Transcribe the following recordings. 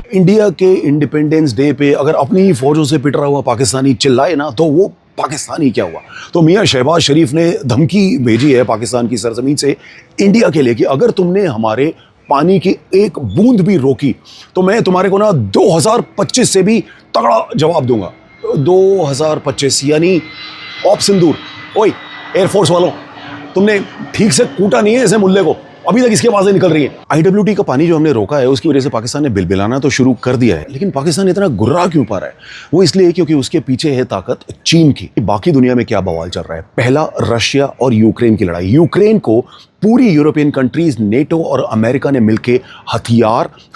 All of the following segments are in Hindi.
इंडिया के इंडिपेंडेंस डे पे अगर अपनी ही फौजों से पिट रहा हुआ पाकिस्तानी चिल्लाए ना, तो वो पाकिस्तानी क्या हुआ। तो मियां शहबाज शरीफ ने धमकी भेजी है पाकिस्तान की सरजमीन से इंडिया के लिए कि अगर तुमने हमारे पानी की एक बूंद भी रोकी तो मैं तुम्हारे को ना 2025 से भी तगड़ा जवाब दूंगा। 2025 यानी ऑप सिंदूर। ओए एयरफोर्स वालों, तुमने ठीक से कूटा नहीं है ऐसे मुल्ले को, अभी तक इसकी आवाजें निकल रही हैं। आईडब्ल्यूटी का पानी जो हमने रोका है उसकी वजह से पाकिस्तान ने बिलबिलाना तो शुरू कर दिया है, लेकिन पाकिस्तान इतना गुर्रा क्यों पा रहा है? वो इसलिए क्योंकि उसके पीछे है ताकत चीन की। बाकी दुनिया में क्या बवाल चल रहा है? पहला, रशिया और यूक्रेन की लड़ाई। यूक्रेन को पूरी यूरोपियन कंट्रीज, नेटो और अमेरिका ने मिलकर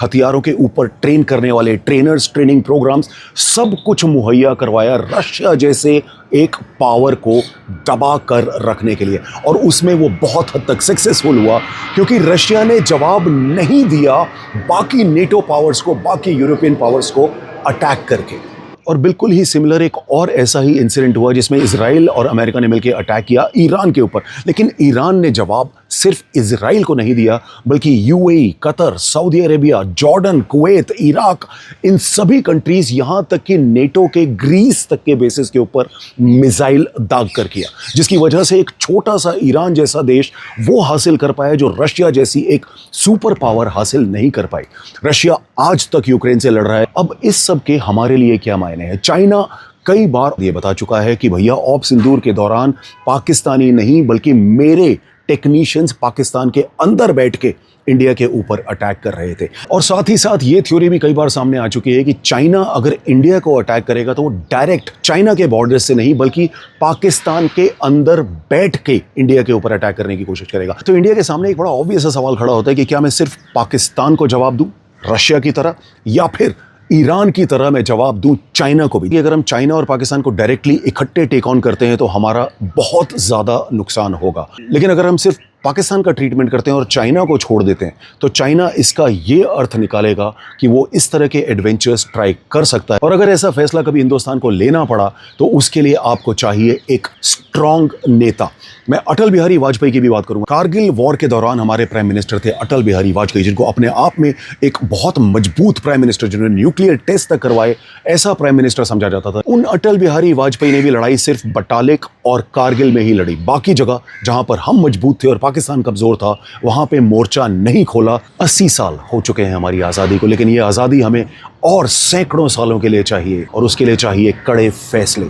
हथियारों के ऊपर ट्रेन करने वाले ट्रेनर्स, ट्रेनिंग प्रोग्राम्स, सब कुछ मुहैया करवाया रशिया जैसे एक पावर को दबा कर रखने के लिए। और उसमें वो बहुत हद तक सक्सेसफुल हुआ क्योंकि रशिया ने जवाब नहीं दिया बाकी नेटो पावर्स को, बाकी यूरोपियन पावर्स को अटैक करके। और बिल्कुल ही सिमिलर एक और ऐसा ही इंसिडेंट हुआ जिसमें इजराइल और अमेरिका ने मिलकर अटैक किया ईरान के ऊपर, लेकिन ईरान ने जवाब सिर्फ इजराइल को नहीं दिया बल्कि UAE, Qatar, Saudi Arabia, Jordan, Kuwait, Iraq, इन सभी कंट्रीज, यहां तक कि नेटो के ग्रीस तक के बेसिस के ऊपर मिसाइल दाग कर किया, जिसकी वजह से एक छोटा सा ईरान जैसा देश वो हासिल कर पाया जो रशिया जैसी एक सुपर पावर हासिल नहीं कर पाई। रशिया आज तक यूक्रेन से लड़ रहा है। अब इस सब के हमारे लिए क्या मायने हैं? चाइना कई बार ये बता चुका है कि भैया ऑप सिंदूर के दौरान पाकिस्तानी नहीं बल्कि मेरे टेक्नीशियंस पाकिस्तान के अंदर बैठ के इंडिया के ऊपर अटैक कर रहे थे। और साथ ही साथ ये थ्योरी भी कई बार सामने आ चुकी है कि चाइना अगर इंडिया को अटैक करेगा तो वो डायरेक्ट चाइना के बॉर्डर से नहीं बल्कि पाकिस्तान के अंदर बैठ के इंडिया के ऊपर अटैक करने की कोशिश करेगा। तो इंडिया के सामने एक बड़ा ऑब्वियस सा सवाल खड़ा होता है कि क्या मैं सिर्फ पाकिस्तान को जवाब दूं रशिया की तरह, या फिर ईरान की तरह मैं जवाब दूं चाइना को भी? अगर हम चाइना और पाकिस्तान को डायरेक्टली इकट्ठे टेक ऑन करते हैं तो हमारा बहुत ज्यादा नुकसान होगा, लेकिन अगर हम सिर्फ पाकिस्तान का ट्रीटमेंट करते हैं और चाइना को छोड़ देते हैं तो चाइना इसका ये अर्थ निकालेगा कि वो इस तरह के एडवेंचर्स ट्राई कर सकता है। और अगर ऐसा फैसला कभी हिंदुस्तान को लेना पड़ा तो उसके लिए आपको चाहिए एक स्ट्रॉन्ग नेता। मैं अटल बिहारी वाजपेयी की भी बात करूंगा। कारगिल वॉर के दौरान हमारे प्राइम मिनिस्टर थे अटल बिहारी वाजपेयी, जिनको अपने आप में एक बहुत मजबूत प्राइम मिनिस्टर, जिन्होंने न्यूक्लियर टेस्ट तक करवाए, ऐसा प्राइम मिनिस्टर समझा जाता था। उन अटल बिहारी वाजपेयी ने भी लड़ाई सिर्फ बटालिक और कारगिल में ही लड़ी। बाकी जगह जहां पर हम मजबूत थे और पाकिस्तान कमजोर था वहां पे मोर्चा नहीं खोला। 80 साल हो चुके हैं हमारी आज़ादी को, लेकिन ये आज़ादी हमें और सैकड़ों सालों के लिए चाहिए, और उसके लिए चाहिए कड़े फैसले।